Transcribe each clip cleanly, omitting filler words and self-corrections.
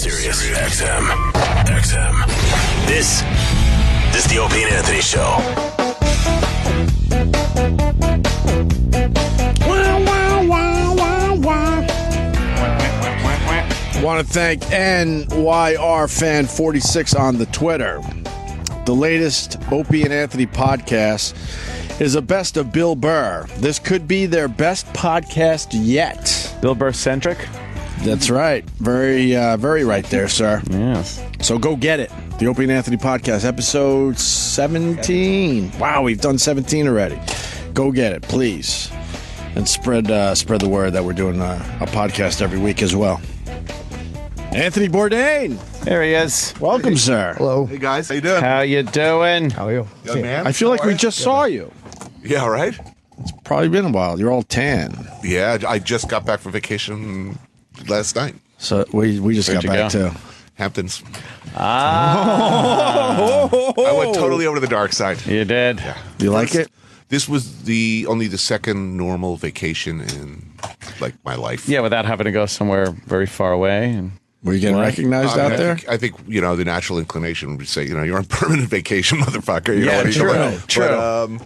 Sirius XM. This is the Opie and Anthony Show. I want to thank NYR Fan 46 on the Twitter. The latest Opie and Anthony podcast is a best of Bill Burr. This could be their best podcast yet. Bill Burr-centric? That's right. Very right there, sir. Yes. So go get it. The Opie and Anthony podcast, episode 17. Wow, we've done 17 already. Go get it, please. And spread the word that we're doing a podcast every week as well. Anthony Bourdain. There he is. Welcome, sir. Hello. Hey guys, how you doing? How you doing? How are you? Young man? I feel like we just saw you. Yeah, right? Probably been a while. You're all tan. Yeah, I just got back from vacation last night. So we just Where'd got back you go? too. Hamptons. Oh. I went totally over to the dark side. You did? Yeah. You like it? This was only the second normal vacation in like my life. Yeah, without having to go somewhere very far away. And Were you getting recognized out there? I think the natural inclination would say, you're on permanent vacation, motherfucker. Yeah, true. But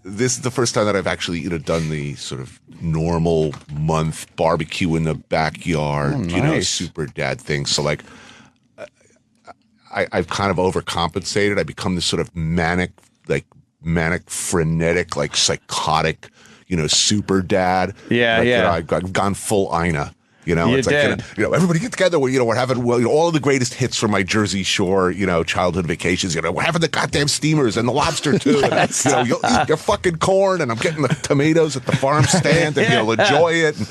this is the first time that I've actually done the sort of normal month barbecue in the backyard, nice. super dad thing. So like, I've kind of overcompensated. I become this sort of manic, frenetic, like psychotic, super dad. Yeah, yeah. I've gone full Ina. You It's did. like, everybody get together. We're having all of the greatest hits from my Jersey Shore, childhood vacations. We're having the goddamn steamers and the lobster too. Yes. And, you'll eat your fucking corn, and I'm getting the tomatoes at the farm stand, and you'll enjoy it. And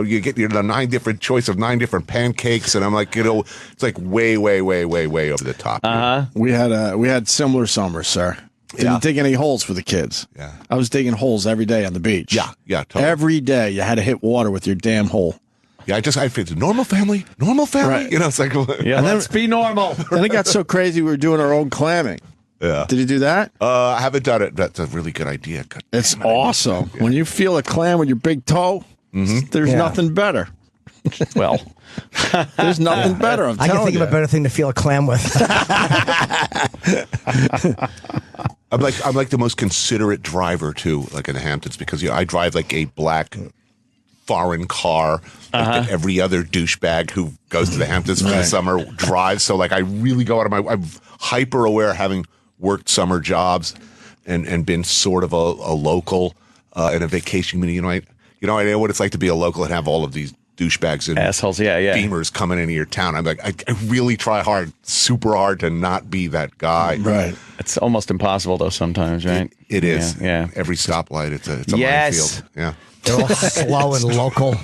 you get the 9 different choice of 9 different pancakes, and I'm like, it's like way over the top. We had similar summers, sir. Didn't dig any holes for the kids. Yeah. I was digging holes every day on the beach. Yeah, totally. Every day you had to hit water with your damn hole. Yeah, I figured normal family. Right. It's like yeah, let's be normal. Then it got so crazy we were doing our own clamming. Yeah. Did you do that? I haven't done it. That's a really good idea. God It's damn it. awesome. When you feel a clam with your big toe, there's nothing better. Well, There's nothing better. I'm I can telling think you. of a better thing to feel a clam with. I'm like the most considerate driver too, like in the Hamptons, because I drive like a black foreign car that every other douchebag who goes to the Hamptons for the summer drives. So like I really go out of I'm hyper aware, having worked summer jobs and been sort of a local in a vacation community. I know what it's like to be a local and have all of these douchebags and assholes, yeah. beamers coming into your town. I'm like, I really try super hard to not be that guy. Right. It's almost impossible though sometimes, right? It is. Yeah. Every stoplight, it's a Yes. minefield. Yeah. They're all slow and local.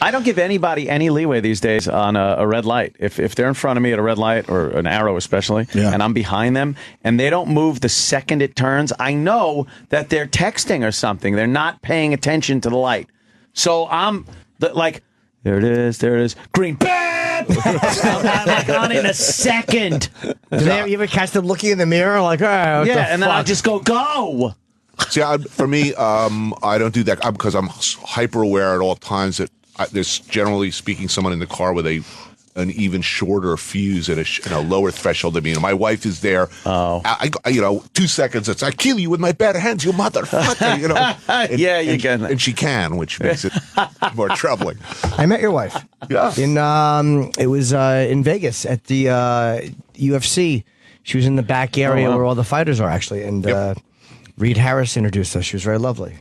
I don't give anybody any leeway these days on a red light. If they're in front of me at a red light, or an arrow especially, and I'm behind them, and they don't move the second it turns, I know that they're texting or something. They're not paying attention to the light. So I'm like, there it is, green, bam! I'm like on in a second. Do you ever catch them looking in the mirror like, all right, what the And then I'll fuck? just go. See, for me, I don't do that because I'm hyper aware at all times that there's generally speaking someone in the car with an even shorter fuse and a lower threshold than me. And my wife is there. Oh. I 2 seconds. It's I kill you with my bare hands, you motherfucker. And, Yeah, you can. And she can, which makes it more troubling. I met your wife. Yeah. It was in Vegas at the UFC. She was in the back area where all the fighters are actually, and Reed Harris introduced us. She was very lovely.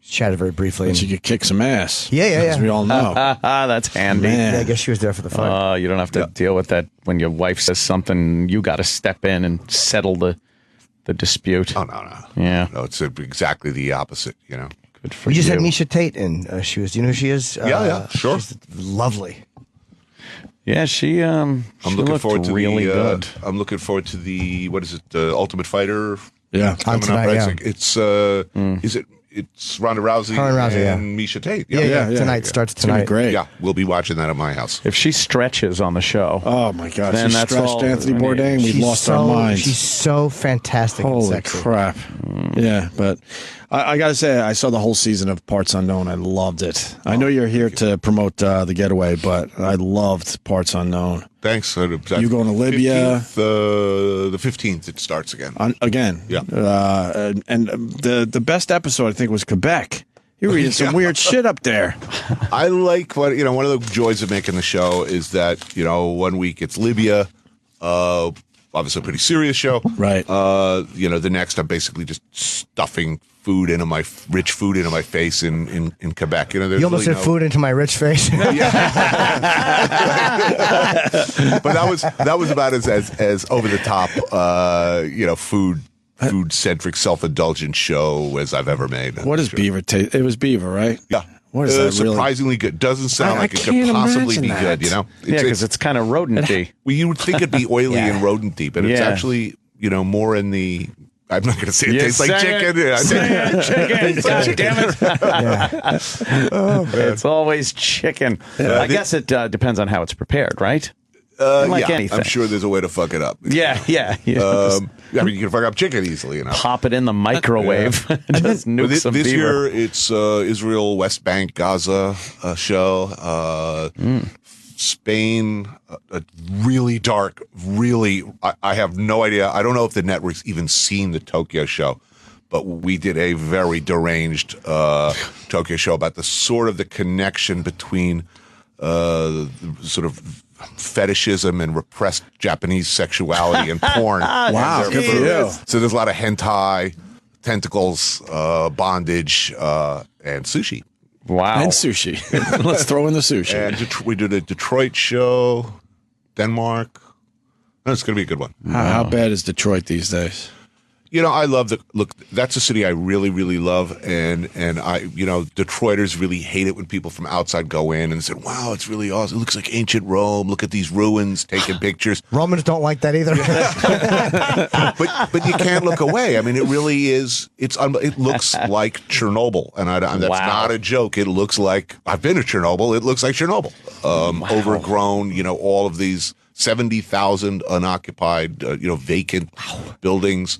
Chatted very briefly. And she could kick some ass. Yeah. As we all know. That's handy. Man. Yeah, I guess she was there for the fight. You don't have to deal with that when your wife says something. You got to step in and settle the dispute. Oh, no. Yeah. No, it's exactly the opposite, Good for We just you. had Misha Tate in. She was. Do you know who she is? Yeah, sure. She's lovely. Yeah, she. I'm looking looked forward to really good. I'm looking forward to the Ultimate Fighter? Yeah. Coming tonight, up, right? yeah. Is it it's Ronda Rousey, Her and Rousey, and Misha Tate. Yeah. Tonight starts It's gonna be tonight. great. Yeah, we'll be watching that at my house. If she stretches on the show, Oh my God! Then She that's stretched all- Anthony I mean, Bourdain. We She's lost so, our minds. She's so fantastic and Holy sexy. crap! Yeah, but I gotta say, I saw the whole season of Parts Unknown. I loved it. I know you're here to promote the Getaway, but I loved Parts Unknown. Thanks. You going to Libya? 15th, the 15th it starts again. Again. Yeah. And the best episode I think was Quebec. You're reading some weird shit up there. I like one of the joys of making the show is that, 1 week it's Libya, obviously a pretty serious show. Right. The next I'm basically just stuffing rich food into my face in Quebec. You almost said food into my rich face. But that was about as over the top, food centric, self indulgent show as I've ever made. What does beaver taste? It was beaver, right? Yeah. What is that really? Surprisingly good. Doesn't sound I like it could can't possibly imagine be that. good. yeah, because it's kind of rodenty. Well, you would think it'd be oily and rodenty, but it's Yeah. actually, more in the. I'm not going to say it tastes like chicken. Chicken. God damn it. It's always chicken. I guess it depends on how it's prepared, right? Like anything. I'm sure there's a way to fuck it up. Yeah. I mean, you can fuck up chicken easily. Pop it in the microwave. Just nuke This some year, beaver. it's Israel, West Bank, Gaza show. Spain, a really dark, I have no idea. I don't know if the network's even seen the Tokyo show, but we did a very deranged Tokyo show about the connection between sort of fetishism and repressed Japanese sexuality and porn. Wow, And good for you. So there's a lot of hentai, tentacles, bondage, and sushi. Wow. And sushi. Let's throw in the sushi. And we did a Detroit show, Denmark. It's going to be a good one. How bad is Detroit these days? I love look, that's a city I really, really love. And Detroiters really hate it when people from outside go in and say, wow, it's really awesome. It looks like ancient Rome. Look at these ruins, taking pictures. Romans don't like that either. But you can't look away. I mean, it really is. It looks like Chernobyl. And that's not a joke. It looks like, I've been to Chernobyl. It looks like Chernobyl. Overgrown, all of these 70,000 unoccupied, vacant buildings.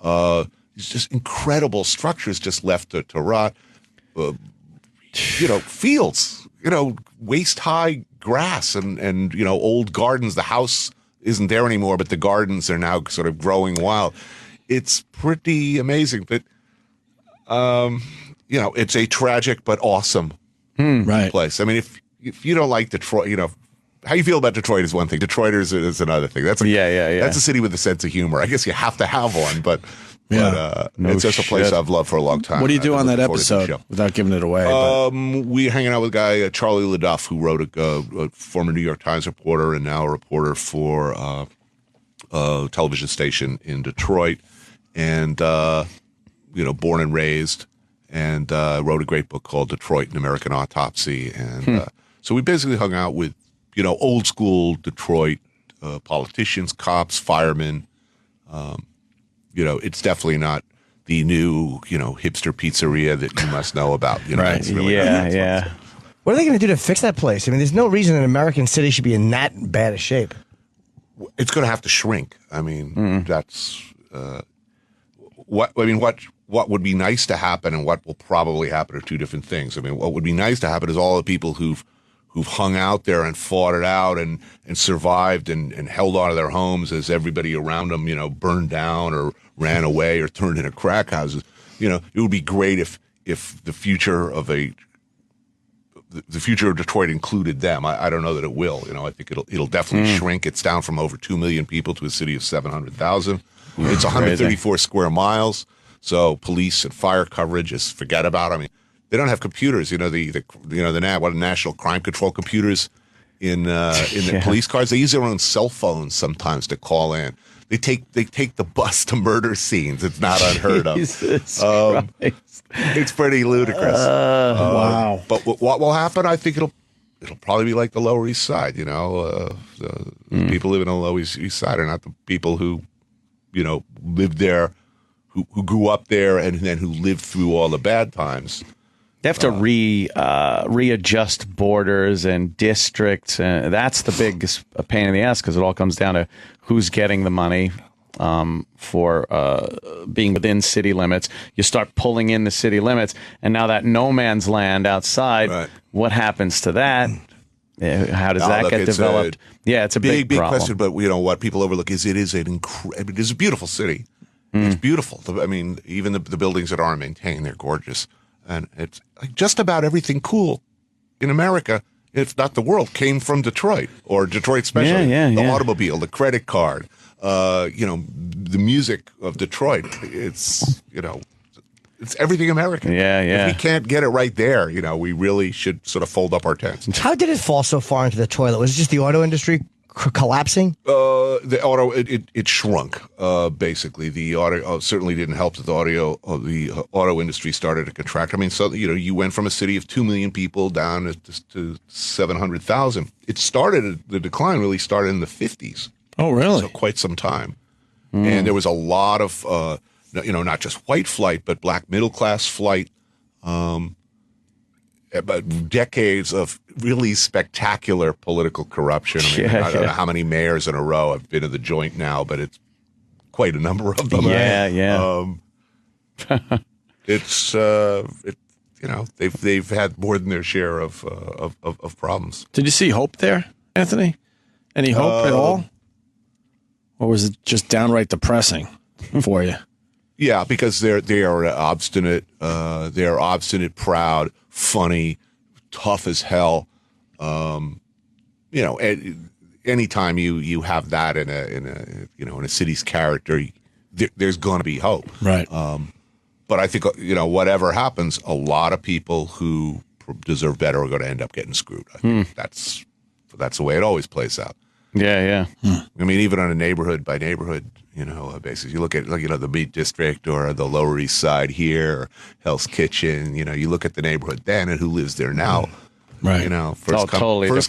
It's just incredible structures just left to rot. Fields, waist high grass and old gardens. The house isn't there anymore, but the gardens are now sort of growing wild. It's pretty amazing. But it's a tragic but awesome place. I mean, if you don't like Detroit, how you feel about Detroit is one thing. Detroiters is another thing. That's That's a city with a sense of humor. I guess you have to have one, but it's just a place I've loved for a long time. What do you do on that looking forward to the episode show. without giving it away? We're hanging out with a guy, Charlie LaDuff, who wrote a former New York Times reporter and now a reporter for a television station in Detroit, and born and raised, and wrote a great book called Detroit: An American Autopsy, and so we basically hung out with old school Detroit politicians, cops, firemen. It's definitely not the new, hipster pizzeria that you must know about. Right. It's really not. Yeah. What are they going to do to fix that place? I mean, there's no reason an American city should be in that bad a shape. It's going to have to shrink. I mean, that's what would be nice to happen and what will probably happen are two different things. I mean, what would be nice to happen is all the people who've hung out there and fought it out and survived and held on to their homes as everybody around them, burned down or ran away or turned into crack houses. It would be great if the future of Detroit included them. I don't know that it will. I think it'll definitely shrink. It's down from over 2 million people to a city of 700,000. It's 134 square miles. So police and fire coverage is forget about. I mean, they don't have computers. The national crime control computers in the police cars. They use their own cell phones sometimes to call in. They take the bus to murder scenes. It's not unheard of. It's pretty ludicrous. Wow. But what will happen? I think it'll probably be like the Lower East Side. The people living on the Lower East Side are not the people who lived there who grew up there and then who lived through all the bad times. They have to readjust borders and districts, and that's the biggest pain in the ass because it all comes down to who's getting the money for being within city limits. You start pulling in the city limits, and now that no man's land outside, what happens to that? How does that get developed? It's a big problem. Question. But what people overlook is it is a beautiful city. It's beautiful. I mean, even the buildings that aren't maintained, they're gorgeous. And it's like just about everything cool in America, if not the world, came from Detroit or Detroit especially. The automobile, the credit card, the music of Detroit. It's everything American. If we can't get it right there, we really should sort of fold up our tents. How did it fall so far into the toilet? Was it just the auto industry collapsing? The auto it shrunk. Basically, the auto certainly didn't help that the auto industry started to contract. I mean, so you went from a city of 2 million people down to 700,000. The decline really started in the 50s. Oh, really? So quite some time, and there was a lot of not just white flight, but black middle class flight. But decades of really spectacular political corruption. I mean, I don't know how many mayors in a row have been in the joint now, but it's quite a number of them. They've had more than their share of problems. Did you see hope there, Anthony? Any hope at all, or was it just downright depressing for you? Yeah, because they are obstinate. They are obstinate, proud, funny, tough as hell. Anytime you have that in a city's character, there's going to be hope, right? But I think whatever happens, a lot of people who deserve better are going to end up getting screwed. I think that's the way it always plays out. I mean, even on a neighborhood by neighborhood, basis, you look at the Meat District or the Lower East Side here, or Hell's Kitchen. You look at the neighborhood then and who lives there now. Right. First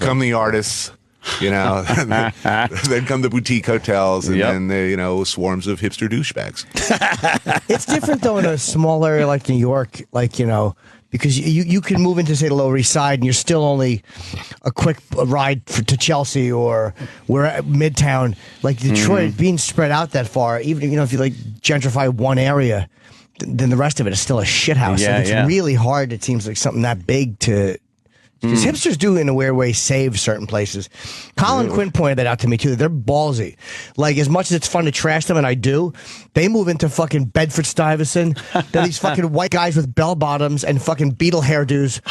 come the artists. Then come the boutique hotels, and then the swarms of hipster douchebags. It's different though in a small area like New York, because you can move into, say, the Lower East Side, and you're still only a quick ride to Chelsea or we're at Midtown. Like Detroit, being spread out that far, even if you gentrify one area, then the rest of it is still a shithouse. It's really hard. It seems like something that big to. Because hipsters do, in a weird way, save certain places. Colin Quinn pointed that out to me, too. They're ballsy. As much as it's fun to trash them, and I do, they move into fucking Bedford-Stuyvesant. They're these fucking white guys with bell-bottoms and fucking Beatle hairdos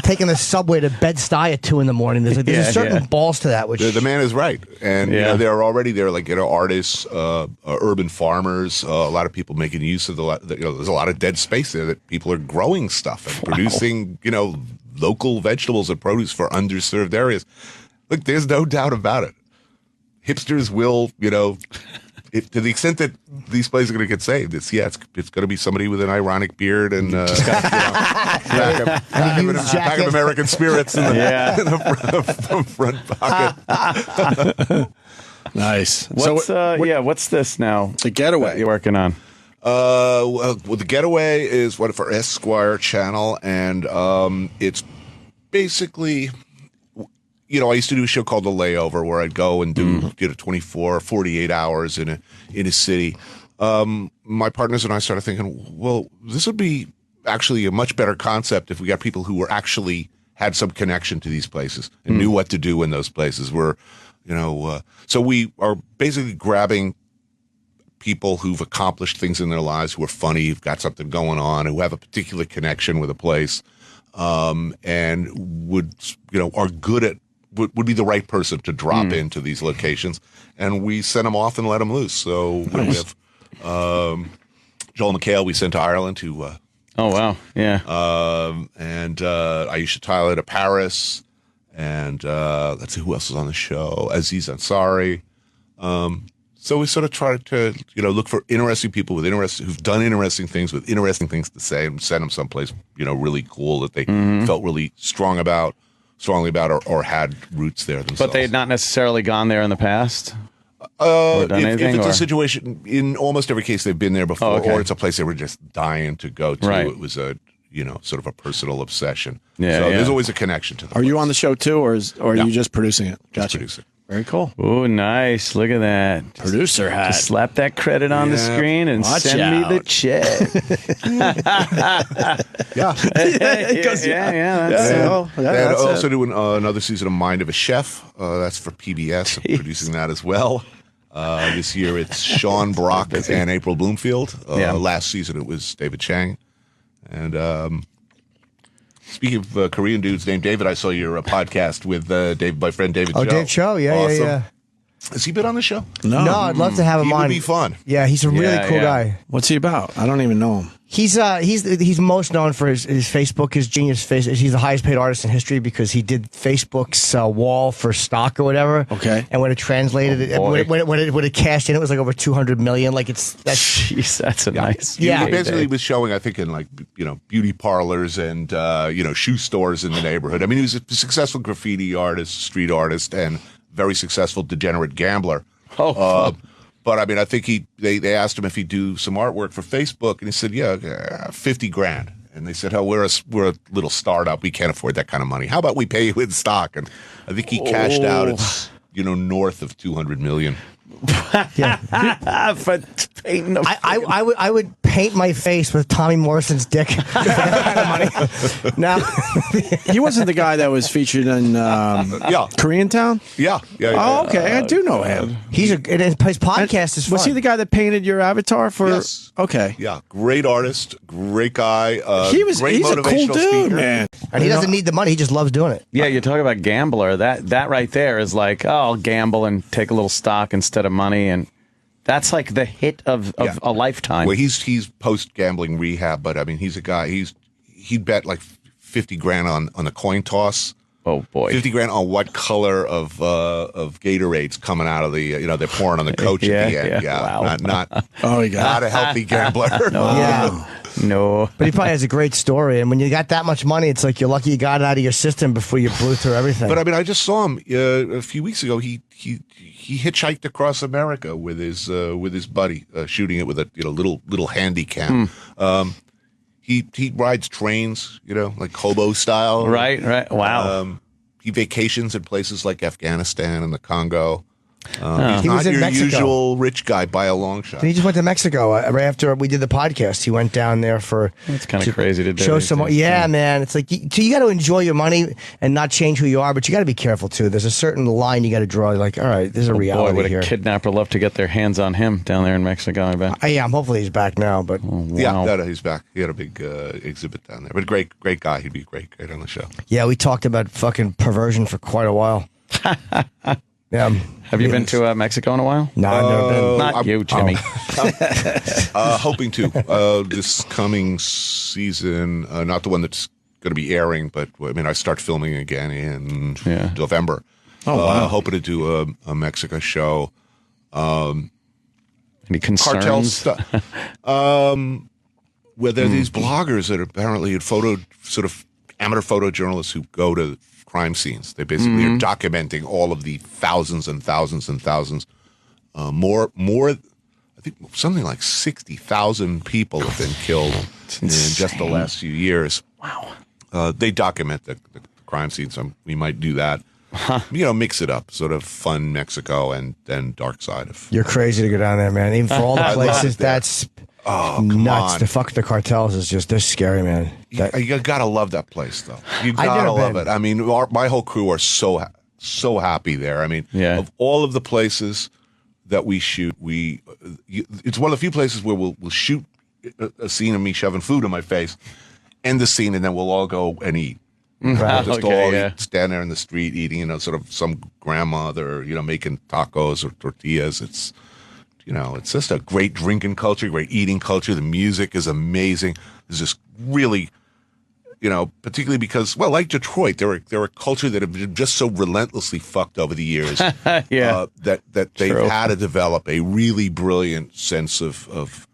taking the subway to Bed-Stuy at 2 in the morning. There's a certain balls to that. Which the man is right. And they're already there, artists, urban farmers, a lot of people making use of there's a lot of dead space there that people are growing stuff and producing, local vegetables and produce for underserved areas. Look, there's no doubt about it. Hipsters will, if, to the extent that these places are going to get saved, it's going to be somebody with an ironic beard and pack of American spirits in the front pocket. Nice. What's this now? The Getaway you're working on. The Getaway is one for Esquire Channel, and it's basically, I used to do a show called The Layover where I'd go and do 24, 48 hours in a city. My partners and I started thinking, well, this would be actually a much better concept if we got people who had some connection to these places and knew what to do in those places. So we are basically grabbing people who've accomplished things in their lives, who are funny, who've got something going on, who have a particular connection with a place, and are good at, would be the right person to drop into these locations. And we send them off and let them loose. So we have Joel McHale we sent to Ireland to. Oh, wow. Yeah. And Aisha Tyler to Paris. And let's see who else is on the show. Aziz Ansari. So we sort of try to, look for interesting people who've done interesting things with interesting things to say, and send them someplace, really cool that they felt really strongly about, or had roots there themselves. But they had not necessarily gone there in the past? Or done If anything, it's or? a situation, in almost every case, they've been there before, Oh, okay. or it's a place they were just dying to go to. Right. It was a, sort of a personal obsession. Yeah, so yeah. there's always a connection to the Are you place. on the show too, or are No. you just producing it? Gotcha. producing. Very cool. Oh, nice. Look at that. Producer hat. Just slap that credit on the Yeah. screen and Watch send me the out. check. Yeah. yeah. That's And also doing another season of Mind of a Chef. That's for PBS. I'm producing that as well. This year it's Sean Brock and April Bloomfield. Yeah. Last season it was David Chang. And speaking of Korean dudes named David, I saw your podcast with my friend David Choe. Dave Choe. Yeah, Awesome. yeah. Has he been on the show? No, I'd love to have him He on. would be fun. Yeah, he's a really Yeah, cool yeah. guy. What's he about? I don't even know him. He's most known for his Facebook, his genius face. He's the highest paid artist in history because he did Facebook's wall for stock or whatever. Okay. And when it translated, boy. when it cashed in, it was like over 200 million. Like that's Jeez, that's a nice. Yeah. He basically was showing, I think, in like beauty parlors and shoe stores in the neighborhood. I mean, he was a successful graffiti artist, street artist, and very successful degenerate gambler. But I mean, I think they asked him if he'd do some artwork for Facebook, and he said, "Yeah, $50,000." And they said, "Oh, we're a little startup. We can't afford that kind of money. How about we pay you in stock?" And I think he cashed out. It's north of 200 million. For painting a I would paint my face with Tommy Morrison's dick for that kind of money. Now, He wasn't the guy that was featured in Yeah, Koreatown? yeah. Oh, okay. I do know him. his podcast is fun. Was he the guy that painted your avatar for? Yes. Okay. Yeah, great artist, great guy. He's great a cool motivational dude, speaker. man. And he doesn't need the money; he just loves doing it. Yeah, you talk about gambler. That right there is like, oh, I'll gamble and take a little stock instead of money, and that's like the hit of Yeah. a lifetime. Well, he's post gambling rehab, but I mean, he's a guy. He'd bet like $50,000 on the coin toss. Oh boy, $50,000 on what color of Gatorade's coming out of the they're pouring on the coach at the end. yeah. Wow. Not Oh, he got not a healthy gambler. Yeah. no. But he probably has a great story, and when you got that much money, it's like you're lucky you got it out of your system before you blew through everything. But I mean, I just saw him a few weeks ago. He hitchhiked across America with his buddy, shooting it with a little handy cam. He rides trains, like hobo style. Right. Wow. He vacations in places like Afghanistan and the Congo. He's He was not in your Mexico. usual rich guy by a long shot. And he just went to Mexico right after we did the podcast. He went down there for It's kind of crazy to do. show these some. days, Yeah, too. man. It's like you got to enjoy your money and not change who you are, but you got to be careful too. There's a certain line you got to draw. Like, all right, there's a Boy, reality would a here. kidnapper love to get their hands on him down there in Mexico, I bet. Yeah, hopefully he's back now. But Yeah, Wow. no, he's back. He had a big exhibit down there. But great guy. He'd be great on the show. yeah, we talked about fucking perversion for quite a while. Yeah. Have you been to Mexico in a while? No, I've never been. Not you, Jimmy. Hoping to this coming season, not the one that's going to be airing, but I mean, I start filming again in November. Oh, wow. Hoping to do a Mexico show. Any Cartel concerns? stuff. Where there are these bloggers that are apparently sort of amateur photojournalists who go to crime scenes. They basically are documenting all of the thousands and thousands and thousands. More, I think something like 60,000 people have been killed in just the last few years. Wow. They document the crime scenes. We might do that. Mix it up, sort of fun Mexico and then dark side of. You're crazy to go down there, man. Even for all the I love places, it there. that's come nuts. on. To fuck the cartels is just, they're scary, man. You gotta love that place, though. You I've gotta never love been. it. I mean, my whole crew are so happy there. I mean, Yeah. of all of the places that we shoot, it's one of the few places where we'll shoot a scene of me shoving food in my face, end the scene, and then we'll all go and eat. Right. Just Okay, all yeah. stand there in the street eating, sort of some grandmother, making tacos or tortillas. It's just a great drinking culture, great eating culture. The music is amazing. There's just really, particularly because, well, like Detroit, they're a culture that have been just so relentlessly fucked over the years. Yeah. That they've True. had to develop a really brilliant sense of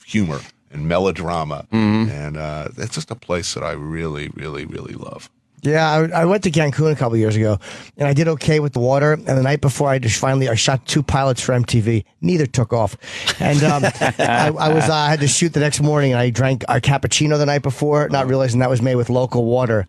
humor and melodrama, and it's just a place that I really, really, really love. Yeah, I went to Cancun a couple years ago, and I did okay with the water. And the night before, I shot 2 pilots for MTV. Neither took off, and I had to shoot the next morning. And I drank a cappuccino the night before, not realizing that was made with local water.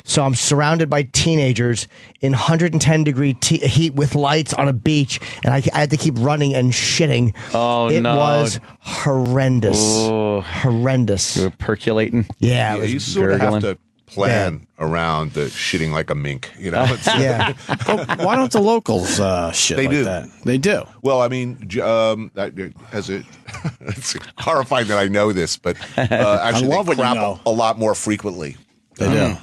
So I'm surrounded by teenagers in 110-degree heat with lights on a beach, and I had to keep running and shitting. Oh, it no. was horrendous. Oh. Horrendous. You were percolating. Yeah, You sort of have to plan around the shitting like a mink, you know? yeah. Why don't the locals shit They like do. that? They do. Well, I mean, it's horrifying that I know this, but actually love they what you crap know. a lot more frequently. They do.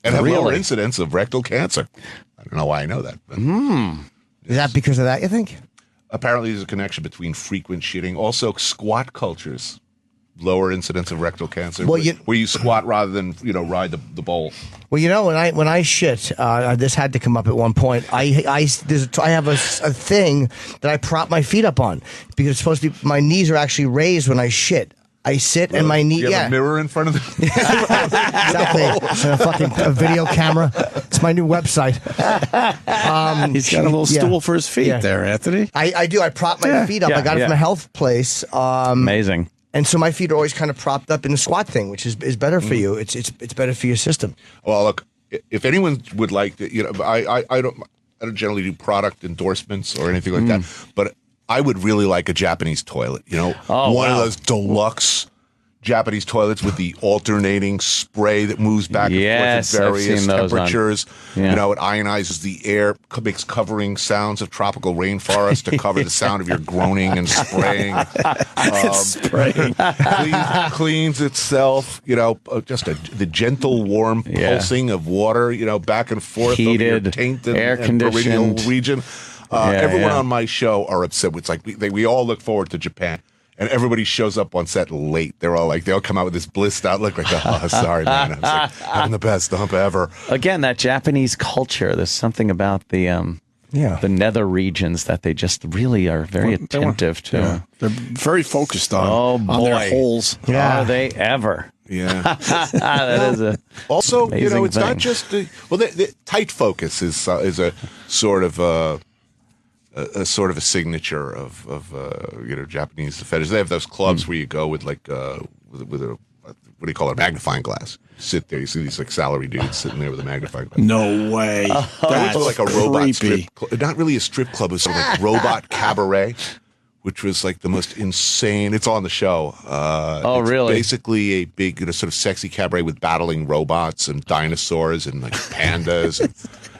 And have lower Really? incidence of rectal cancer. I don't know why I know that. But Is that because of that, you think? apparently, there's a connection between frequent shitting. Also, squat cultures, lower incidence of rectal cancer. Well, where you squat rather than ride the bowl. Well, when I shit, this had to come up at one point. I have a thing that I prop my feet up on because it's supposed to be my knees are actually raised when I shit. I sit and my knee. You have a mirror in front of the. Exactly. A video camera. It's my new website. He's got a little stool for his feet there, Anthony. I do. I prop my feet up. Yeah, I got it yeah. from a health place. Amazing. And so my feet are always kind of propped up in the squat thing, which is better for you. It's better for your system. Well, look, if anyone would like to, I don't generally do product endorsements or anything like that, but I would really like a Japanese toilet. One of those deluxe Japanese toilets with the alternating spray that moves back and Yes, forth at I've various seen those on- temperatures. Yeah. It ionizes the air, makes covering sounds of tropical rainforest to cover the sound of your groaning and spraying. Cleans itself. The gentle, warm pulsing of water. Back and forth over your Heated, taint and air-conditioned. perineal region. Everyone on my show are upset. It's like we all look forward to Japan. And everybody shows up on set late. They're all like, they'll come out with this blissed out look like, oh, sorry, man. I was like, having the best dump ever. Again, that Japanese culture. There's something about the nether regions that they just really are very attentive to. Yeah. They're very focused on their holes. Yeah. Are they ever? Yeah. That is a Also, amazing it's not thing. just the tight focus is a sort of a signature of Japanese fetishes. They have those clubs where you go with with a what do you call it, a magnifying glass. Sit there, you see these salary dudes sitting there with a magnifying glass. No way. That was like a robot creepy. strip club. Not really a strip club, it was sort of like robot cabaret, which was like the most insane. It's on the show. It's really? Basically a big, sort of sexy cabaret with battling robots and dinosaurs and like pandas.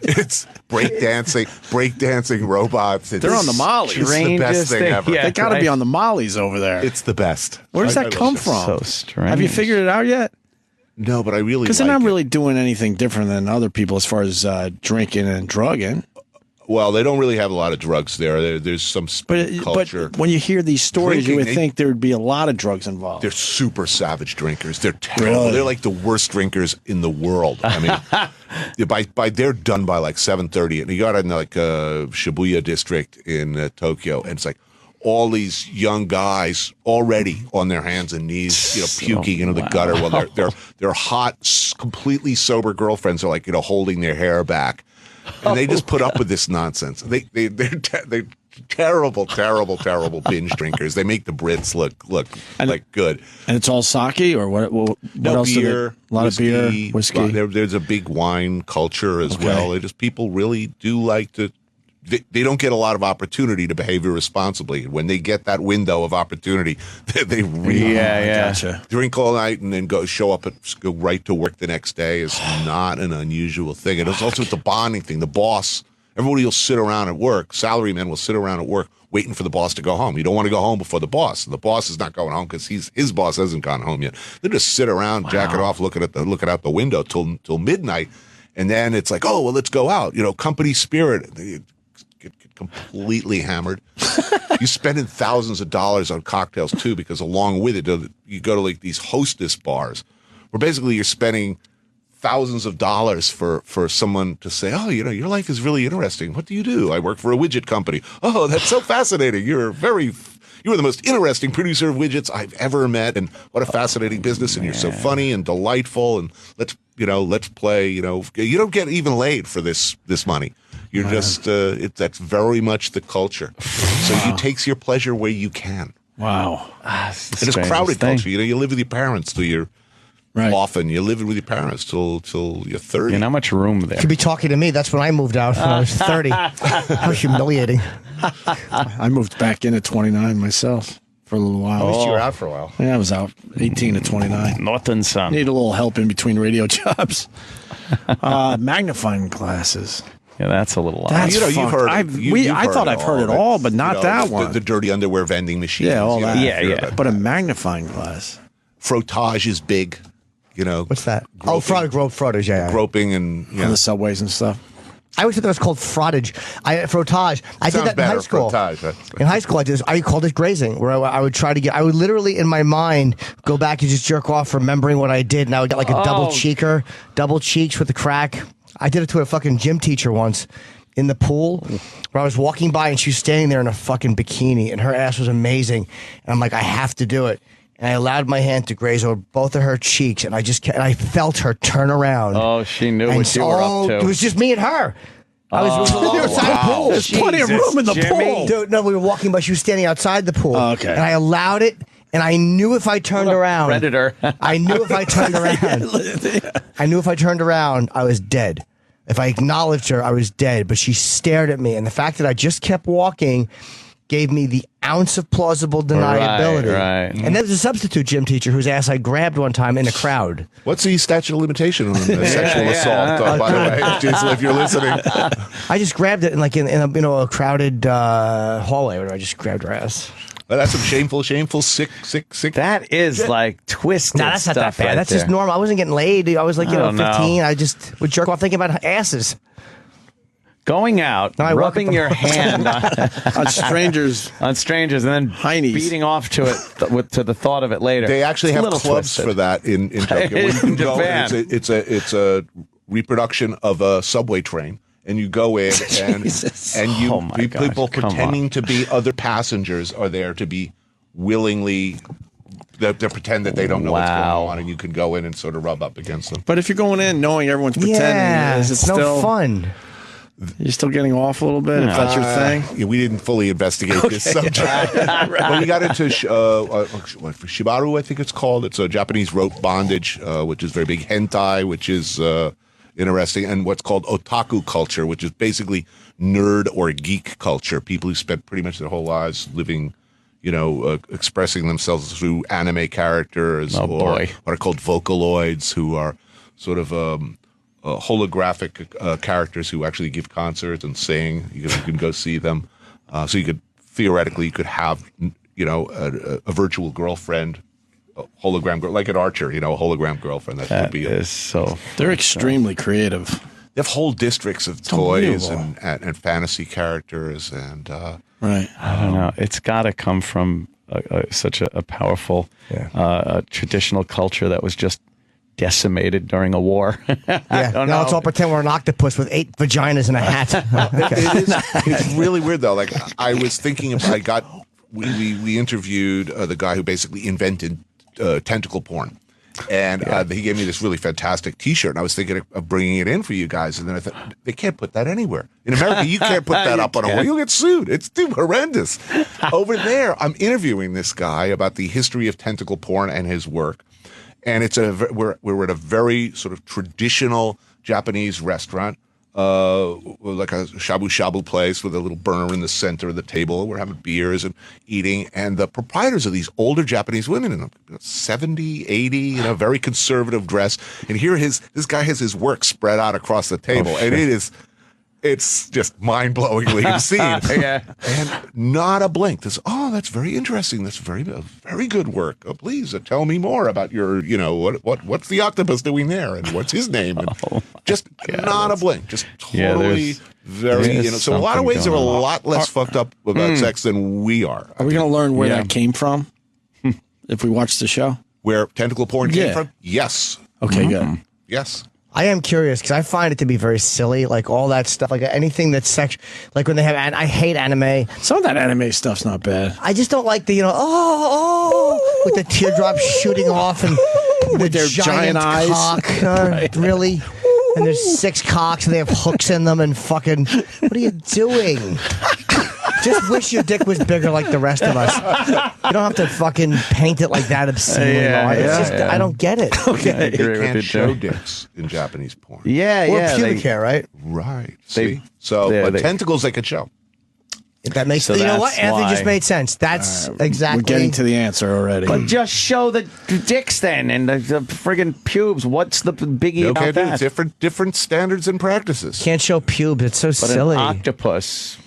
It's breakdancing robots. They're on the Mollies. It's the best thing ever. Yeah, They got to be on the Mollies over there. It's the best. Where does I that love come it. from? So strange. Have you figured it out yet? No, but I really Because like they're not it. really doing anything different than other people as far as drinking and drugging. Well, they don't really have a lot of drugs there. There's some culture. But when you hear these stories, you would Drinking, think there would be a lot of drugs involved. They're super savage drinkers. They're terrible. Really? They're like the worst drinkers in the world. I mean, they're done by like 7:30, and you got in like Shibuya district in Tokyo, and it's like all these young guys already on their hands and knees, puking into the gutter while their hot, completely sober girlfriends are like holding their hair back. And they just put up with this nonsense. They're terrible, terrible, terrible binge drinkers. They make the Brits look like good. And it's all sake, or what No else? beer, A lot of beer, whiskey. There's a big wine culture as well. They just people really do like to. They don't get a lot of opportunity to behave irresponsibly. When they get that window of opportunity, they really Gotcha. drink all night and then go right to work the next day is not an unusual thing. And it's also the bonding thing. The boss, everybody will sit around at work. Salarymen will sit around at work waiting for the boss to go home. You don't want to go home before the boss. And the boss is not going home because his boss hasn't gone home yet. They just sit around, jacking off, looking out the window till midnight, and then it's like, oh well, let's go out. Company spirit. They get completely hammered. You're spending thousands of dollars on cocktails too, because along with it, you go to like these hostess bars, where basically you're spending thousands of dollars for someone to say, oh, your life is really interesting. What do you do? I work for a widget company. Oh, that's so fascinating. You're You are the most interesting producer of widgets I've ever met, and what a fascinating business, and you're so funny and delightful, and let's play. You don't get even laid for this money. You're just that's very much the culture. So you takes your pleasure where you can. Wow. It's crowded culture. You live with your parents till you're often. You live with your parents till you're 30. Not much room there. You could be talking to me. That's when I moved out when I was 30. How humiliating. I moved back in at 29 myself for a little while. At least you were out for a while. Yeah, I was out 18 to 29. Northern Sun. Need a little help in between radio jobs. Magnifying glasses. Yeah, that's a little odd. That's you've heard. I thought I've heard it all, but not that one. The dirty underwear vending machine. Yeah, all that. Yeah. But a magnifying glass. Frottage is big. What's that? Frottage. Yeah. Groping and On the subways and stuff. I always thought that was called frottage. Frottage. I did that in high school. Frottage. In high school, I called it grazing, where I would try to I would literally in my mind go back and just jerk off, remembering what I did, and I would get like a double cheeks with the crack. I did it to a fucking gym teacher once in the pool, where I was walking by and she was standing there in a fucking bikini, and her ass was amazing, and I'm like, I have to do it. And I allowed my hand to graze over both of her cheeks, and I felt her turn around. Oh, she knew what you were up to. It was just me and her. I was outside the pool. There's plenty of room in the pool. Dude, no, we were walking by. She was standing outside the pool. Okay. And I allowed it, and I knew if I turned around. Predator. I knew if I turned around. I knew if I turned around, I was dead. If I acknowledged her, I was dead. But she stared at me, and the fact that I just kept walking gave me the ounce of plausible deniability. Right. And there's a substitute gym teacher whose ass I grabbed one time in a crowd. What's the statute of limitation on sexual assault? By the way, Jason, if you're listening, I just grabbed it in a crowded hallway. Where I just grabbed her ass. Well, that's some shameful, sick. That is like twisted. No, that's not that bad. Right That's there. just normal. I wasn't getting laid. I was like, 15. I just would jerk off thinking about asses. Going out, rubbing your hand on strangers, and then heinies. beating off to it to the thought of it later. They actually have clubs twisted. for that in Tokyo. Where you can go, it's a reproduction of a subway train, and you go in and people pretending to be other passengers are there to be willingly. They pretend that they don't know what's going on, and you can go in and sort of rub up against them. But if you're going in knowing everyone's pretending, is it it's still no fun? You're still getting off a little bit, if that's your thing? Yeah, we didn't fully investigate this subject. When we got into Shibaru, I think it's called. It's a Japanese rope bondage, which is very big. Hentai, which is interesting. And what's called otaku culture, which is basically nerd or geek culture. People who spent pretty much their whole lives living, expressing themselves through anime characters or what are called Vocaloids, who are sort of holographic characters who actually give concerts and sing. You can go see them. So you could theoretically have a virtual girlfriend, a hologram girl, like an Archer, a hologram girlfriend. That would be so. They're extremely creative. They have whole districts of toys and fantasy characters and right. I don't know. It's got to come from such a powerful traditional culture that was just decimated during a war. It's all pretend we're an octopus with 8 vaginas and a hat. It's really weird though. Like I was thinking, we interviewed the guy who basically invented tentacle porn, and he gave me this really fantastic T-shirt. And I was thinking of bringing it in for you guys, and then I thought they can't put that anywhere in America. You can't put that up on a wall. You'll get sued. It's too horrendous. Over there, I'm interviewing this guy about the history of tentacle porn and his work. And we're at a very sort of traditional Japanese restaurant, like a shabu shabu place with a little burner in the center of the table. We're having beers and eating, and the proprietors are these older Japanese women in 70, 80, very conservative dress. And here this guy has his work spread out across the table, and it's just mind-blowingly obscene. And not a blink. That's very interesting. That's very good work. Oh, please tell me more about your, what's the octopus doing there, and what's his name? And not a blink. Just totally very, So in a lot of ways, they're a lot less fucked up about sex than we are. Are we going to learn where that came from if we watch the show? Where tentacle porn came from? Yes. Okay, good. Yes. I am curious because I find it to be very silly, like all that stuff, like anything that's like when they have. I hate anime. Some of that anime stuff's not bad. I just don't like the with the teardrops shooting off and with their giant eyes. Cock, really? And there's 6 cocks and they have hooks in them and fucking. What are you doing? Just wish your dick was bigger like the rest of us. You don't have to fucking paint it like that obscenely. I don't get it. Okay, they can't show dicks in Japanese porn. Or pubic hair, right? Right. See? But tentacles they could show. That makes you know what? Anthony just made sense. That's exactly. We're getting to the answer already. But just show the dicks then and the friggin' pubes. What's the biggie about that? Different standards and practices. Can't show pubes. It's so silly. An octopus.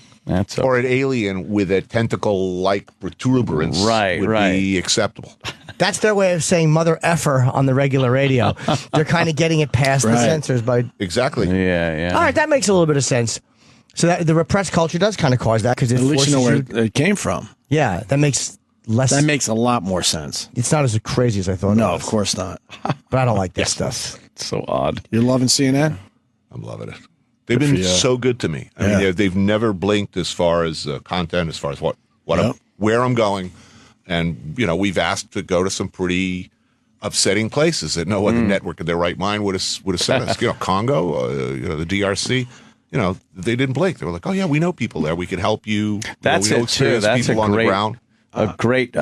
Or an alien with a tentacle-like protuberance would be acceptable. That's their way of saying mother effer on the regular radio. They're kind of getting it past the censors by exactly. Yeah. All right, that makes a little bit of sense. So that the repressed culture does kind of cause that because at least you know where it came from. Yeah, that makes less. That makes a lot more sense. It's not as crazy as I thought. No, of course not. But I don't like this stuff. It's so odd. You're loving CNN? I'm loving it. They've been so good to me. I mean, they've never blinked as far as content, as far as where I'm going, and we've asked to go to some pretty upsetting places that no other network in their right mind would have sent us. Congo, the DRC. They didn't blink. They were like, "Oh yeah, we know people there. We can help you." That's we know it too. That's people a on great, the ground. a great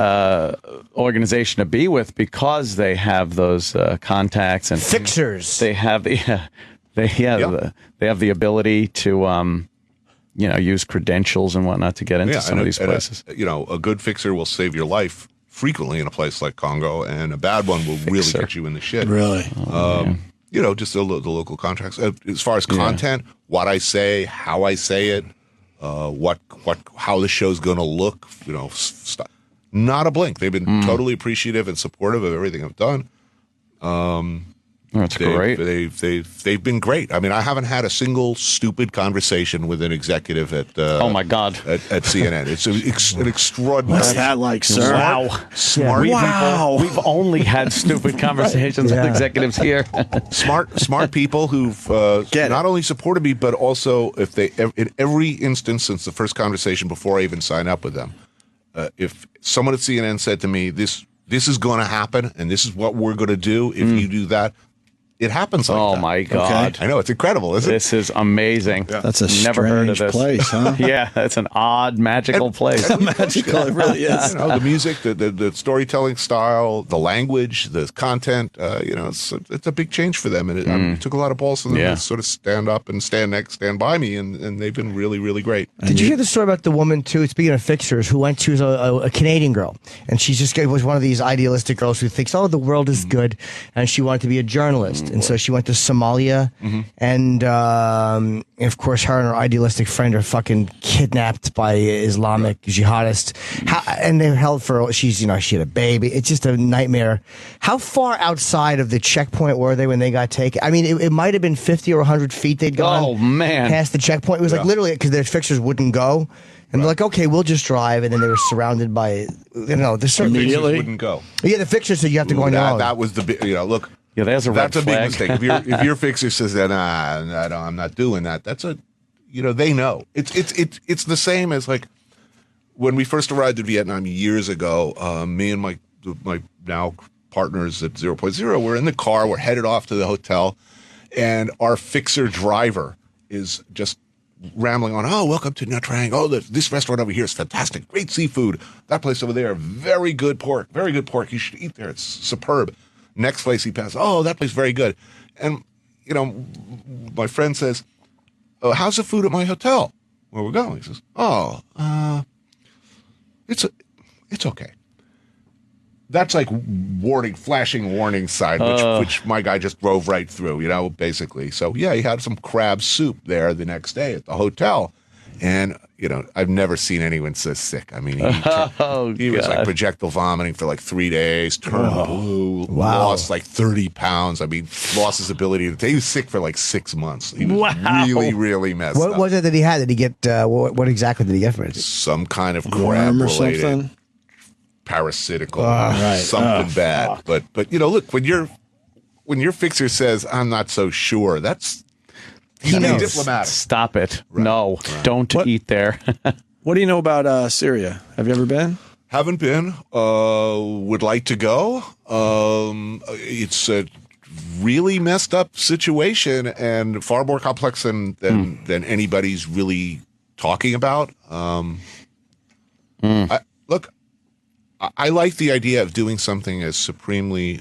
organization to be with because they have those contacts and fixers. They have They have the ability to, use credentials and whatnot to get into some of these places. A good fixer will save your life frequently in a place like Congo, and a bad one will really get you in the shit. Really? Just the local contracts. As far as content, what I say, how I say it, how the show's going to look, not a blink. They've been totally appreciative and supportive of everything I've done. That's great. They've been great. I mean, I haven't had a single stupid conversation with an executive at oh my God at CNN. It's an extraordinary. What's that like, sir? Wow, smart people. We've only had stupid conversations with executives here. smart people who've not only supported me, but also in every instance since the first conversation before I even sign up with them, if someone at CNN said to me, "This is going to happen, and this is what we're going to do if you do that." It happens like that. Oh, my God. Okay. I know. It's incredible, isn't it? This is amazing. Yeah. That's a Never heard of strange this. place, huh? Yeah, that's an odd, magical place. Magical, it really is. The music, the storytelling style, the language, the content, it's a big change for them. And it took a lot of balls for them to sort of stand up and stand by me, and they've been really, really great. Did you hear the story about the woman, too, speaking of fixers, who went to a Canadian girl, and she just was one of these idealistic girls who thinks, the world is good, and she wanted to be a journalist. And so she went to Somalia, and of course, her and her idealistic friend are fucking kidnapped by Islamic jihadists. And they're held for, she had a baby. It's just a nightmare. How far outside of the checkpoint were they when they got taken? I mean, it might have been 50 or 100 feet they'd gone. Oh, man. Past the checkpoint. It was like literally because their fixers wouldn't go. And they're like, okay, we'll just drive. And then they were surrounded by, the certain fixers wouldn't go. Yeah, the fixers said you have to go on your own. That was the big, look. Yeah, that's a big flag. mistake. If your fixer says that, I'm not doing that. That's they know. It's the same as like when we first arrived in Vietnam years ago. Me and my now partners at 0.0, we're in the car. We're headed off to the hotel, and our fixer driver is just rambling on. Oh, welcome to Nha Trang. Oh, this restaurant over here is fantastic. Great seafood. That place over there, very good pork. Very good pork. You should eat there. It's superb. Next place he passed, that place very good. And, my friend says, how's the food at my hotel where we're going? He says, it's okay. That's like flashing warning sign, which my guy just drove right through, basically. So, he had some crab soup there the next day at the hotel. And, I've never seen anyone so sick. I mean, he was like projectile vomiting for like 3 days, turned blue, lost like 30 pounds. I mean, lost his ability to. He was sick for like 6 months. He was really, really messed up. What was it that he had? Did he get, what exactly did he get from it? Some kind of crab-related, parasitical, something bad. But look, when you're when your fixer says, "I'm not so sure," that's diplomatic. Stop it. Right. No, don't eat there. What do you know about Syria? Have you ever been? Haven't been. Would like to go. It's a really messed up situation and far more complex than anybody's really talking about. I like the idea of doing something as supremely.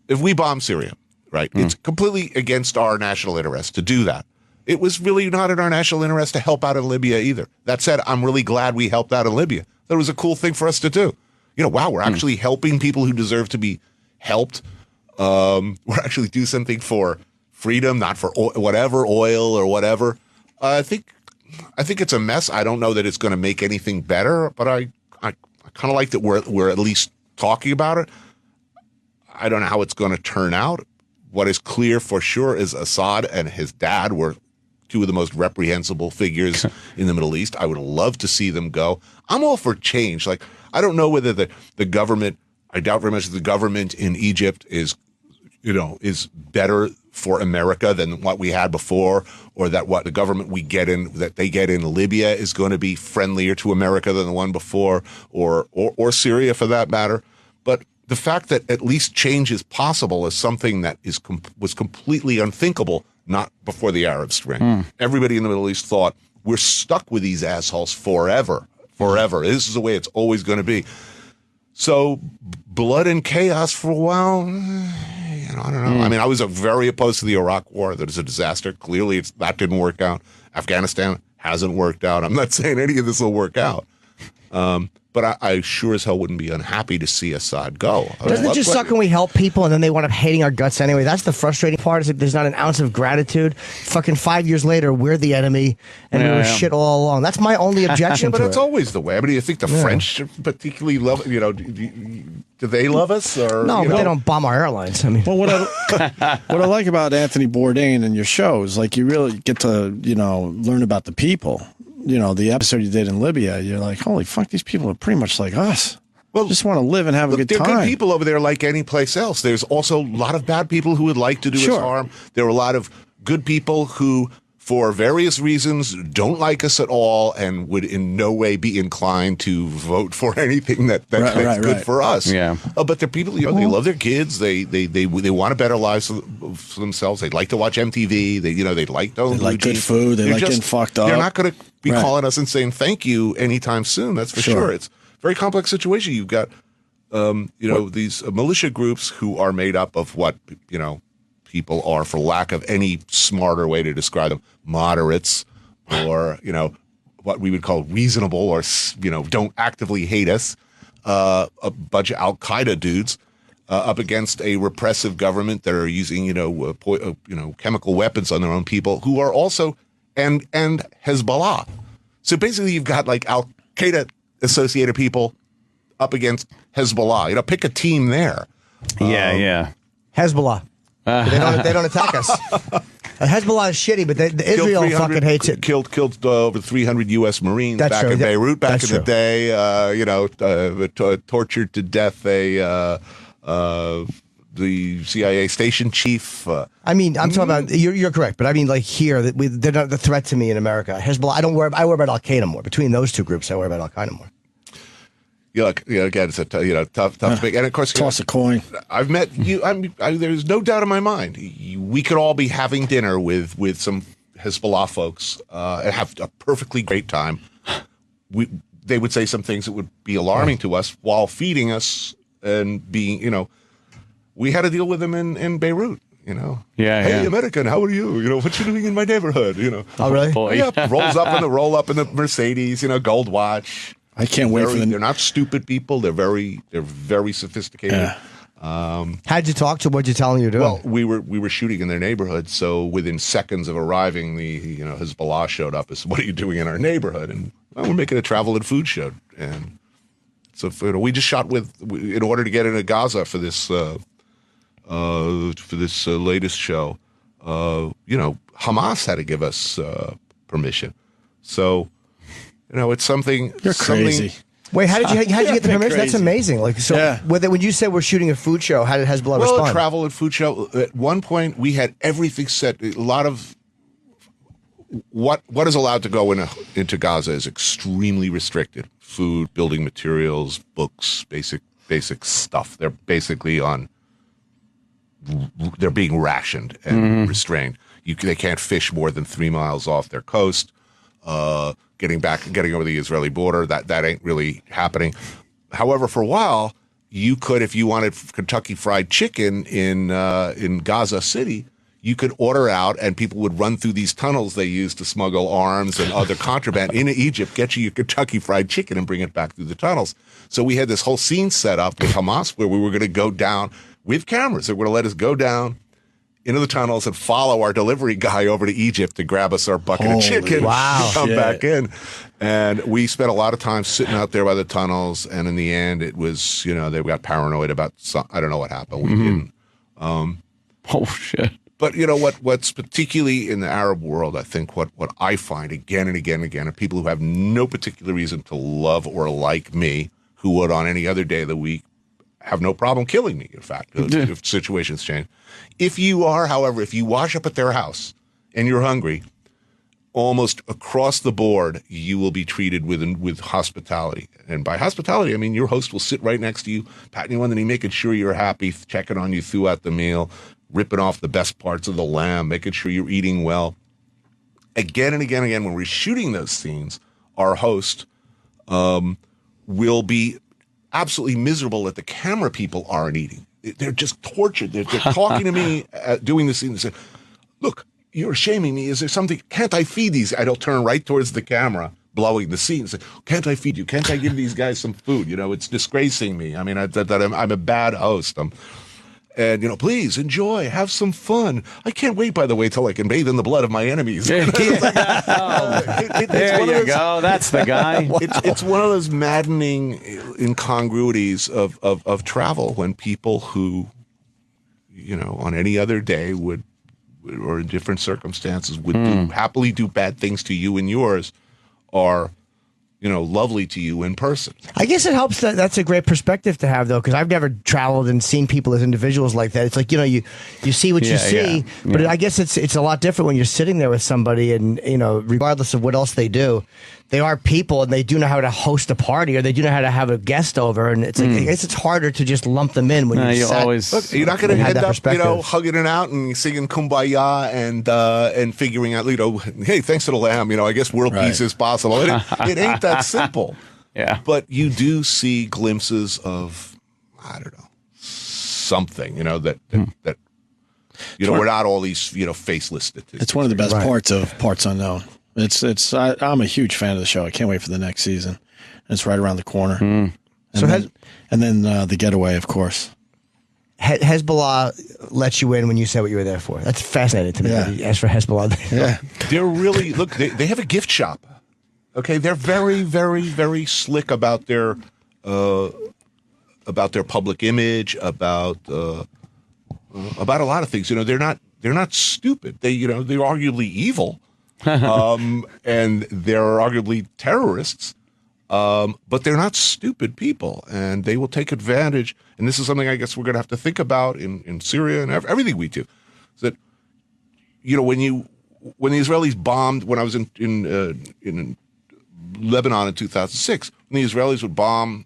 If we bomb Syria, right, it's completely against our national interest to do that. It was really not in our national interest to help out in Libya either. That said, I'm really glad we helped out in Libya. That was a cool thing for us to do. Wow, we're actually helping people who deserve to be helped. We're actually do something for freedom, not for oil or whatever. I think it's a mess. I don't know that it's going to make anything better, but I kind of like that we're at least talking about it. I don't know how it's going to turn out. What is clear for sure is Assad and his dad were two of the most reprehensible figures in the Middle East. I would love to see them go. I'm all for change. Like, I don't know whether the government, I doubt very much that the government in Egypt is better for America than what we had before, or that what the government they get in Libya is going to be friendlier to America than the one before, or Syria for that matter. But the fact that at least change is possible is something that was completely unthinkable not before the Arab Spring. Everybody in the Middle East thought, we're stuck with these assholes forever. This is the way it's always going to be. So blood and chaos for a while, I don't know. I mean, I was very opposed to the Iraq War. That is a disaster. Clearly, that didn't work out. Afghanistan hasn't worked out. I'm not saying any of this will work out. But I sure as hell wouldn't be unhappy to see Assad go. Doesn't it just suck when we help people and then they wind up hating our guts anyway? That's the frustrating part, is that there's not an ounce of gratitude. Fucking 5 years later, we're the enemy and we were shit all along. That's my only objection but to it's always the way. I mean, do you think the French particularly love, do they love us? Or no, but they don't bomb our airlines. I mean, well, what I like about Anthony Bourdain and your shows, like, you really get to, learn about the people. The episode you did in Libya, you're like, holy fuck, these people are pretty much like us. Well, just want to live and have a good time. There are good people over there like any place else. There's also a lot of bad people who would like to do us harm. There are a lot of good people who, for various reasons, don't like us at all and would in no way be inclined to vote for anything that's good for us. Yeah. But they're people, they love their kids. They want a better lives for themselves. They like to watch MTV. They like to own They like good food. They like getting fucked up. They're not going to be calling us and saying thank you anytime soon. That's for sure. It's a very complex situation. You've got, these militia groups who are made up of what, people are, for lack of any smarter way to describe them, moderates, or, what we would call reasonable, or, don't actively hate us, a bunch of Al-Qaeda dudes up against a repressive government that are using, chemical weapons on their own people, who are also, and Hezbollah. So basically you've got like Al-Qaeda associated people up against Hezbollah. Pick a team there. Yeah. Hezbollah. They don't attack us. Hezbollah is shitty, but Israel fucking hates it. Killed over 300 U.S. Marines back in Beirut back in the day. Tortured to death the CIA station chief. I'm talking about, you're correct, but I mean, like, here, they're not the threat to me in America. Hezbollah, I worry about Al Qaeda more. Between those two groups, I worry about Al Qaeda more. Again, it's a tough to make. And of course, toss a coin. I've met you. There's no doubt in my mind. We could all be having dinner with some Hezbollah folks and have a perfectly great time. They would say some things that would be alarming to us while feeding us and being, we had to deal with them in Beirut. Hey, American, how are you? What you doing in my neighborhood? Oh, really? Roll up in the Mercedes. Gold watch. I can't wait for them. They're not stupid people. They're very sophisticated. Yeah. How'd you talk to? What'd you tell them you're doing? Well, we were shooting in their neighborhood, so within seconds of arriving, the Hezbollah showed up and said, "What are you doing in our neighborhood?" And we're making a travel and food show, and so we just shot in order to get into Gaza for this latest show. Hamas had to give us permission, so. It's something. You're crazy. Wait, how did you get the permission? That's amazing. Like, so Yeah. when you said we're shooting a food show, how did Hezbollah respond? A travel and food show. At one point, we had everything set. A lot of what is allowed to go into Gaza is extremely restricted. Food, building materials, books, basic stuff. They're basically they're being rationed and restrained. They can't fish more than 3 miles off their coast. Getting over the Israeli border, that ain't really happening. However, for a while, you could, if you wanted Kentucky Fried Chicken in Gaza City, you could order out, and people would run through these tunnels they use to smuggle arms and other contraband into Egypt, get you your Kentucky Fried Chicken, and bring it back through the tunnels. So we had this whole scene set up with Hamas where we were going to go down with cameras. They were going to let us go down into the tunnels and follow our delivery guy over to Egypt to grab us our bucket of chicken. Wow. Come back in. And we spent a lot of time sitting out there by the tunnels. And in the end, it was, they got paranoid about I don't know what happened. We didn't. Oh, shit. But what's particularly in the Arab world, I think what I find again and again and again are people who have no particular reason to love or like me, who would on any other day of the week have no problem killing me, in fact, if situations change. If you wash up at their house and you're hungry, almost across the board, you will be treated with hospitality. And by hospitality, I mean your host will sit right next to you, patting you on the knee, making sure you're happy, checking on you throughout the meal, ripping off the best parts of the lamb, making sure you're eating well. Again and again and again, when we're shooting those scenes, our host will be absolutely miserable that the camera people aren't eating. They're just tortured. They're talking to me, doing the scene. They say, "Look, you're shaming me. Is there something? Can't I feed these?" I'll turn right towards the camera, blowing the scene, and say, "Can't I feed you? Can't I give these guys some food? It's disgracing me. I mean, I'm a bad host. And, please enjoy, have some fun. I can't wait, by the way, till I can bathe in the blood of my enemies." There you go. That's the guy. It's one of those maddening incongruities of travel when people who, on any other day would, or in different circumstances, would happily do bad things to you and yours are lovely to you in person. I guess it helps that's a great perspective to have, though, because I've never traveled and seen people as individuals like that. It's like, you see what you see, but I guess it's a lot different when you're sitting there with somebody and, regardless of what else they do, they are people and they do know how to host a party or they do know how to have a guest over. And it's like, I guess it's harder to just lump them in when you're you're not going to end up, hugging it out and singing Kumbaya and figuring out, hey, thanks to the lamb, I guess world peace is possible. It ain't that simple. Yeah. But you do see glimpses of, I don't know, something, that we're not all these, faceless statistics. It's one of the best parts of Parts Unknown. I'm a huge fan of the show. I can't wait for the next season. It's right around the corner. And then the Getaway, of course. Hezbollah let you in when you said what you were there for. That's fascinating to me. Yeah. As for Hezbollah, they're really they have a gift shop. Okay, they're very, very, very slick about their public image, about a lot of things. They're not stupid. They're arguably evil, and they're arguably terrorists. But they're not stupid people, and they will take advantage. And this is something I guess we're going to have to think about in Syria and everything we do. Is that when the Israelis bombed, when I was in Lebanon in 2006, when the Israelis would bomb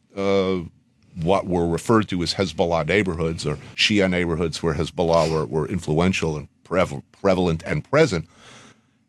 what were referred to as Hezbollah neighborhoods or Shia neighborhoods where Hezbollah were influential and prevalent and present,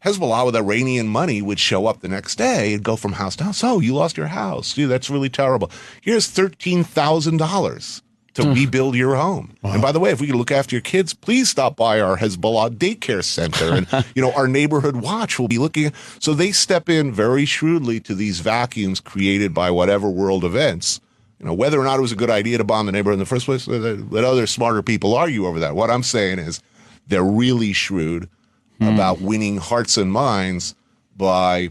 Hezbollah with Iranian money would show up the next day and go from house to house. "Oh, you lost your house. Dude, that's really terrible. Here's $13,000 to rebuild your home. Wow. And by the way, if we can look after your kids, please stop by our Hezbollah daycare center. And, our neighborhood watch will be looking." So they step in very shrewdly to these vacuums created by whatever world events. Whether or not it was a good idea to bomb the neighborhood in the first place, let other smarter people argue over that. What I'm saying is they're really shrewd about winning hearts and minds by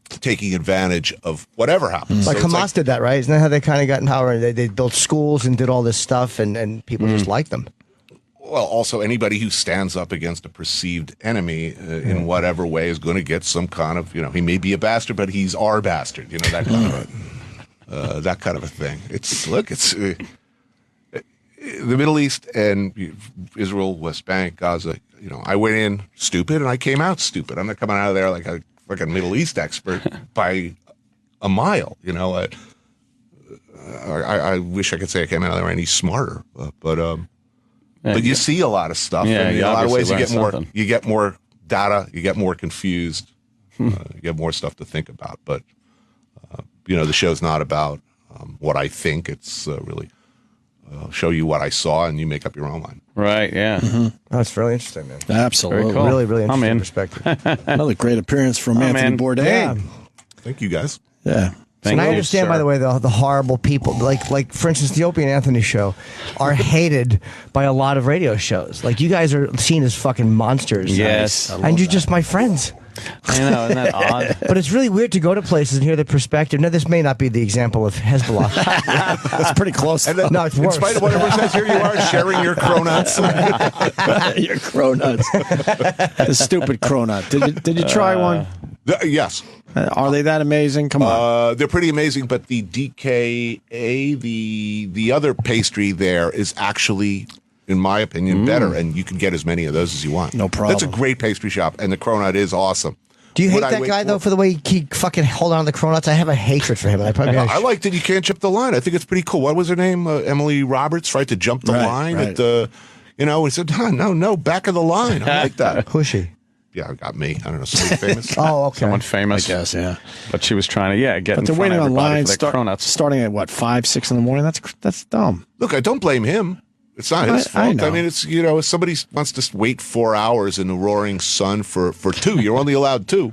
taking advantage of whatever happens. Like Hamas did that, right? Isn't that how they kind of got in power? They built schools and did all this stuff, and people just liked them. Well, also anybody who stands up against a perceived enemy in whatever way is going to get some kind of, he may be a bastard, but he's our bastard, that kind of that kind of a thing. It's the Middle East and Israel, West Bank, Gaza. I went in stupid and I came out stupid. I'm not coming out of there like a fucking Middle East expert by a mile. I wish I could say I came out of there any smarter, but you see a lot of stuff. Yeah, and in a lot of ways you get more data, you get more confused, you get more stuff to think about. But the show's not about what I think. It's really show you what I saw, and you make up your own mind. Right? Yeah. That's really interesting, man. Absolutely. Very cool. Really, really I'm interesting in. perspective. Another great appearance from Anthony Bourdain. Yeah. Thank you, guys. Yeah. And I understand, by the way, the horrible people, like for instance, the Opie and Anthony show, are hated by a lot of radio shows. Like, you guys are seen as fucking monsters. Yes. And you're just my friends. I know, isn't that odd? But it's really weird to go to places and hear the perspective. Now, this may not be the example of Hezbollah. That's pretty close. And then, No, it's worse. In spite of whatever it says, here you are sharing your Cronuts. Your Cronuts. The stupid Cronut. Did you try one? Yes. Are they that amazing? Come on. They're pretty amazing, but the DKA, the other pastry there is actually, in my opinion, better, and you can get as many of those as you want. No problem. That's a great pastry shop, and the Cronut is awesome. Do you hate Would I that wait guy, though, for the way he fucking hold on to the Cronuts? I have a hatred for him. And I like that you can't jump the line. I think it's pretty cool. What was her name? Emily Roberts, right? To jump the line at the, we said, no, back of the line. I like that. Who's she? Yeah, got me. I don't know, somebody famous. Oh, okay. Someone famous. I guess, yeah. But she was trying to, get But in they're front waiting of everybody online for the Cronuts. starting at what, 5, 6 in the morning? That's dumb. Look, I don't blame him. It's not his fault. I know. I mean, it's, if somebody wants to wait 4 hours in the roaring sun for 2, you're only allowed 2.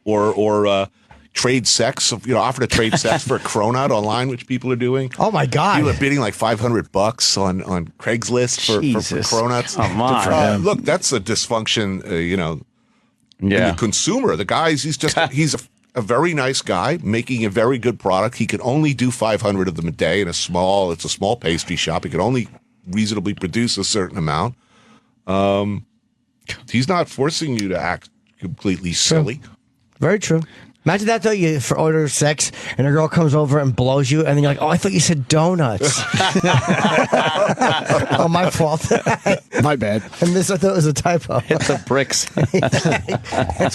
Or trade sex, offer to trade sex for a Cronut online, which people are doing. Oh, my God. People are bidding like $500 on Craigslist for Cronuts. Come on. Look, that's a dysfunction, in Yeah. the consumer. The guy's, he's a very nice guy making a very good product. He can only do 500 of them a day it's a small pastry shop. He can only reasonably produce a certain amount. He's not forcing you to act completely silly. Very true. Imagine that, though. You order sex, and a girl comes over and blows you, and then you're like, oh, I thought you said donuts. Oh, my fault. My bad. I thought it was a typo. Hit the bricks. It's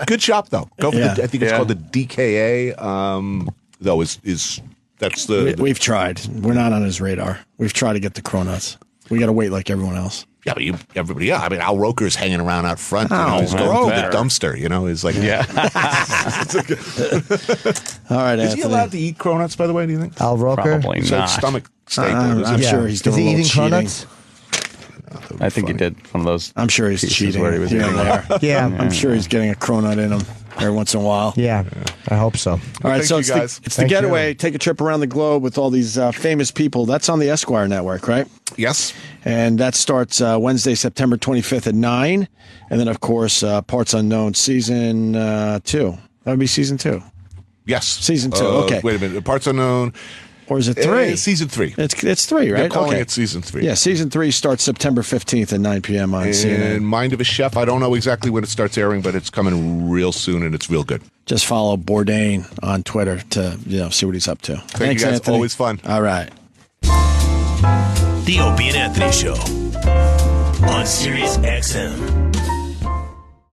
good shop, though. Go for I think it's called the DKA, though, that's the... We've tried. We're not on his radar. We've tried to get the Cronuts. We got to wait like everyone else. Yeah, but everybody, I mean, Al Roker's hanging around out front. He's Oh, going through the dumpster. He's like, All right, Is Anthony. he allowed to eat Cronuts, by the way, do you think? Al Roker? Probably So not. it's stomach staple. I'm sure he's doing Is he a little eating cheating. Cronuts? I think he did one of those. I'm sure he's pieces cheating where he was here eating and there. Yeah. I'm sure he's getting a Cronut in him every once in a while. Yeah, I hope so. All right, Thank so you, it's guys. the Thank Getaway. you. Take a trip around the globe with all these famous people. That's on the Esquire Network, right? Yes. And that starts Wednesday, September 25th at 9. And then, of course, Parts Unknown, season 2. That would be season 2. Yes. Season 2, okay. Wait a minute. Parts Unknown. Or is it 3? Season 3. It's 3, right? They're calling Okay. it season 3. Yeah, season 3 starts September 15th at 9 p.m. on And CNN. Mind of a Chef, I don't know exactly when it starts airing, but it's coming real soon, and it's real good. Just follow Bourdain on Twitter to see what he's up to. Thank you, guys. Anthony. Always fun. All right. The Opie and Anthony Show on Sirius XM.